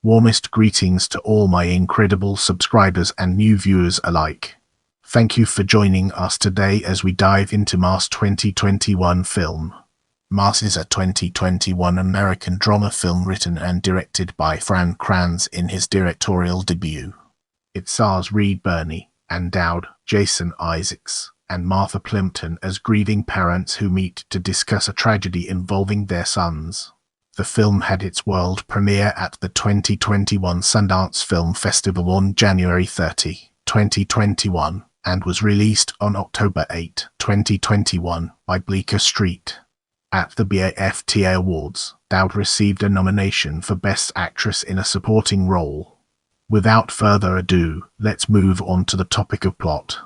Warmest greetings to all my incredible subscribers and new viewers alike. Thank you for joining us today as we dive into Mars 2021 film. Mars is a 2021 American drama film written and directed by Fran Kranz in his directorial debut. It stars Reed Birney and Dowd, Jason Isaacs, and Martha Plimpton as grieving parents who meet to discuss a tragedy involving their sons. The film had its world premiere at the 2021 Sundance Film Festival on January 30, 2021, and was released on October 8, 2021, by Bleecker Street. At the BAFTA Awards, Dowd received a nomination for Best Actress in a Supporting Role. Without further ado, let's move on to the topic of plot.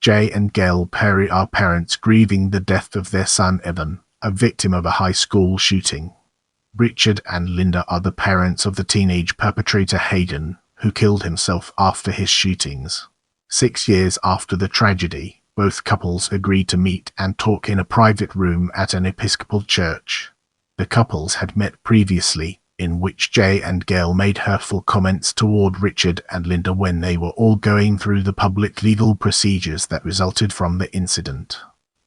Jay and Gail Perry are parents grieving the death of their son Evan, a victim of a high school shooting. Richard and Linda are the parents of the teenage perpetrator Hayden, who killed himself after his shootings. 6 years after the tragedy, both couples agree to meet and talk in a private room at an Episcopal church. The couples had met previously, in which Jay and Gail made hurtful comments toward Richard and Linda when they were all going through the public legal procedures that resulted from the incident.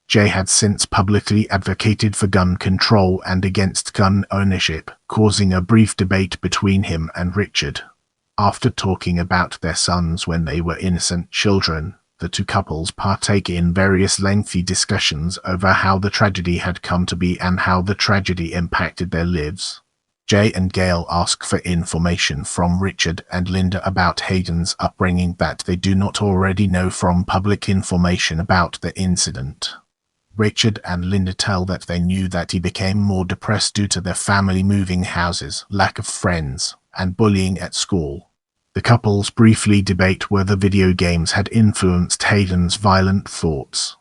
Jay had since publicly advocated for gun control and against gun ownership, causing a brief debate between him and Richard. After talking about their sons when they were innocent children, the two couples partake in various lengthy discussions over how the tragedy had come to be and how the tragedy impacted their lives. Jay and Gail ask for information from Richard and Linda about Hayden's upbringing that they do not already know from public information about the incident. Richard and Linda tell that they knew that he became more depressed due to their family moving houses, lack of friends, and bullying at school. The couples briefly debate whether video games had influenced Hayden's violent thoughts.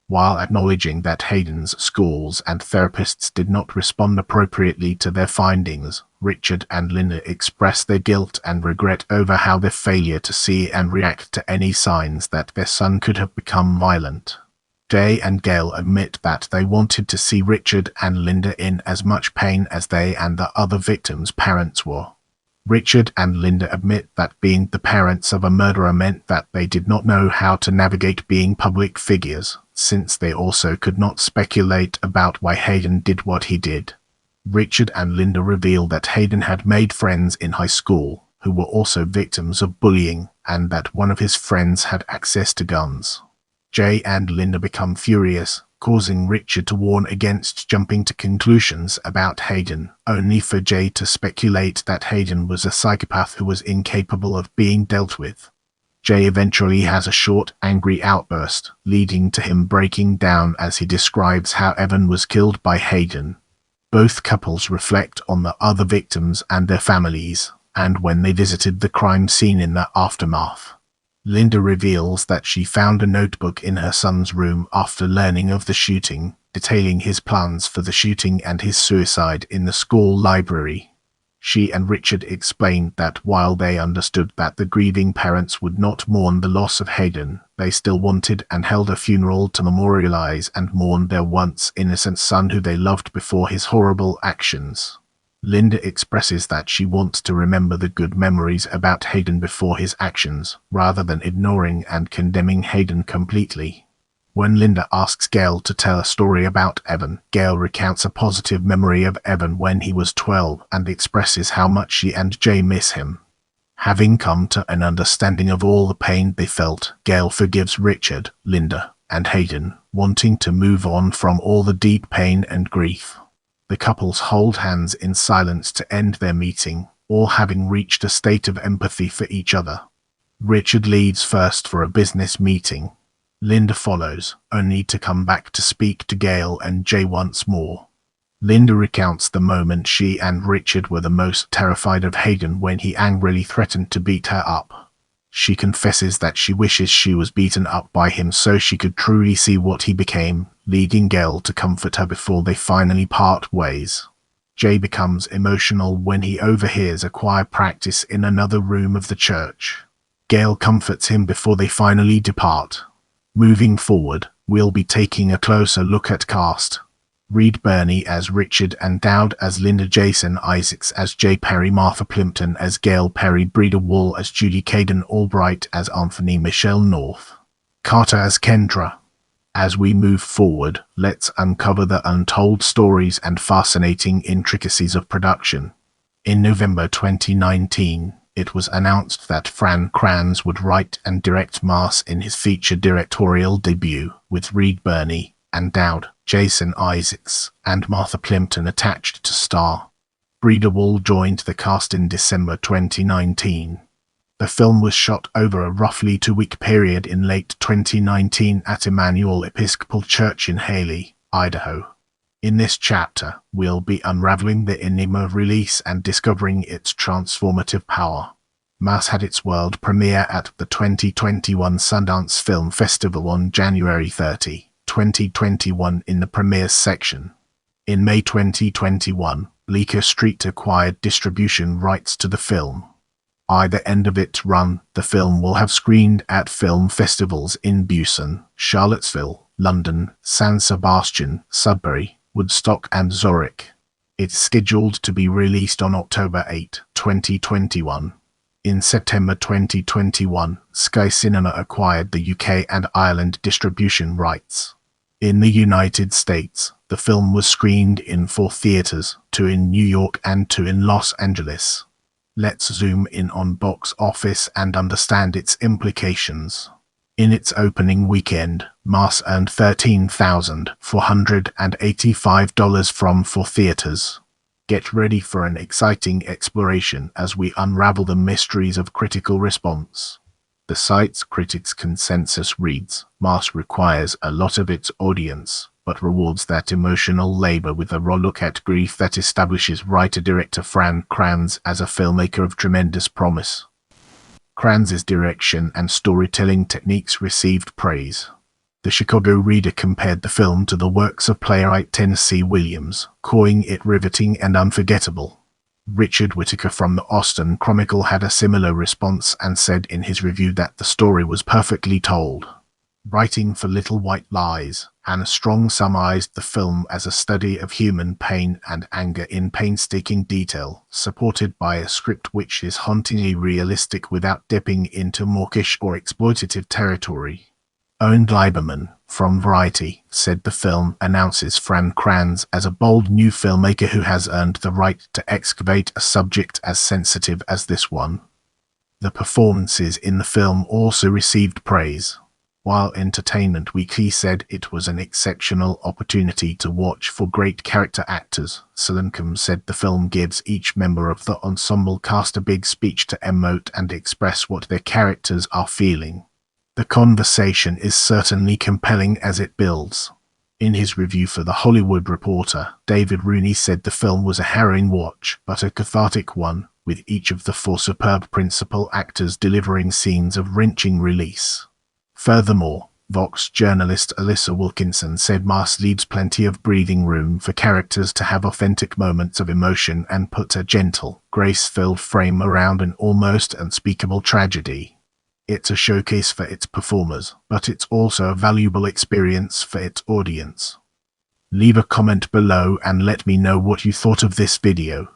While acknowledging that Hayden's schools and therapists did not respond appropriately to their findings, Richard and Linda express their guilt and regret over how their failure to see and react to any signs that their son could have become violent. Jay and Gail admit that they wanted to see Richard and Linda in as much pain as they and the other victims' parents were. Richard and Linda admit that being the parents of a murderer meant that they did not know how to navigate being public figures, since they also could not speculate about why Hayden did what he did. Richard and Linda reveal that Hayden had made friends in high school, who were also victims of bullying, and that one of his friends had access to guns. Jay and Linda become furious, causing Richard to warn against jumping to conclusions about Hayden, only for Jay to speculate that Hayden was a psychopath who was incapable of being dealt with. Jay eventually has a short, angry outburst, leading to him breaking down as he describes how Evan was killed by Hayden. Both couples reflect on the other victims and their families, and when they visited the crime scene in the aftermath. Linda reveals that she found a notebook in her son's room after learning of the shooting, detailing his plans for the shooting and his suicide in the school library. She and Richard explained that while they understood that the grieving parents would not mourn the loss of Hayden, they still wanted and held a funeral to memorialize and mourn their once innocent son who they loved before his horrible actions. Linda expresses that she wants to remember the good memories about Hayden before his actions, rather than ignoring and condemning Hayden completely. When Linda asks Gail to tell a story about Evan, Gail recounts a positive memory of Evan when he was 12 and expresses how much she and Jay miss him. Having come to an understanding of all the pain they felt, Gail forgives Richard, Linda, and Hayden, wanting to move on from all the deep pain and grief. The couples hold hands in silence to end their meeting, all having reached a state of empathy for each other. Richard leaves first for a business meeting. Linda follows, only to come back to speak to Gail and Jay once more. Linda recounts the moment she and Richard were the most terrified of Hayden when he angrily threatened to beat her up. She confesses that she wishes she was beaten up by him so she could truly see what he became, leading Gail to comfort her before they finally part ways. Jay becomes emotional when he overhears a choir practice in another room of the church. Gail comforts him before they finally depart. Moving forward, we'll be taking a closer look at cast. Reed Birney as Richard and Dowd as Linda, Jason Isaacs as Jay Perry, Martha Plimpton as Gail Perry, Breda Wall as Judy, Caden Albright as Anthony, Michelle North Carter as Kendra. As we move forward, let's uncover the untold stories and fascinating intricacies of production. In November 2019, it was announced that Fran Kranz would write and direct Mars in his feature directorial debut, with Reed Birney and Dowd, Jason Isaacs, and Martha Plimpton attached to star. Breda Wall joined the cast in December 2019. The film was shot over a roughly 2-week period in late 2019 at Emmanuel Episcopal Church in Haley, Idaho. In this chapter, we'll be unraveling the enigma of release and discovering its transformative power. Mars had its world premiere at the 2021 Sundance Film Festival on January 30, 2021 in the premieres section. In May 2021, Bleecker Street acquired distribution rights to the film. By the end of its run, the film will have screened at film festivals in Busan, Charlottesville, London, San Sebastian, Sudbury, Woodstock and Zurich. It's scheduled to be released on October 8, 2021. In September 2021, Sky Cinema acquired the UK and Ireland distribution rights. In the United States, the film was screened in 4 theaters, 2 in New York and 2 in Los Angeles. Let's zoom in on box office and understand its implications. In its opening weekend, Mars earned $13,485 from 4 theaters. Get ready for an exciting exploration as we unravel the mysteries of critical response. The site's critics' consensus reads, Mars requires a lot of its audience, but rewards that emotional labor with a raw look at grief that establishes writer-director Fran Kranz as a filmmaker of tremendous promise. Kranz's direction and storytelling techniques received praise. The Chicago Reader compared the film to the works of playwright Tennessee Williams, calling it riveting and unforgettable. Richard Whitaker from the Austin Chronicle had a similar response and said in his review that the story was perfectly told. Writing for Little White Lies, Hannah Strong summarized the film as a study of human pain and anger in painstaking detail, supported by a script which is hauntingly realistic without dipping into mawkish or exploitative territory. Owen Gleiberman, from Variety, said the film announces Fran Kranz as a bold new filmmaker who has earned the right to excavate a subject as sensitive as this one. The performances in the film also received praise. While Entertainment Weekly said it was an exceptional opportunity to watch for great character actors, Soloncom said the film gives each member of the ensemble cast a big speech to emote and express what their characters are feeling. The conversation is certainly compelling as it builds. In his review for The Hollywood Reporter, David Rooney said the film was a harrowing watch, but a cathartic one, with each of the 4 superb principal actors delivering scenes of wrenching release. Furthermore, Vox journalist Alyssa Wilkinson said Mars leaves plenty of breathing room for characters to have authentic moments of emotion and put a gentle, grace-filled frame around an almost unspeakable tragedy. It's a showcase for its performers, but it's also a valuable experience for its audience. Leave a comment below and let me know what you thought of this video.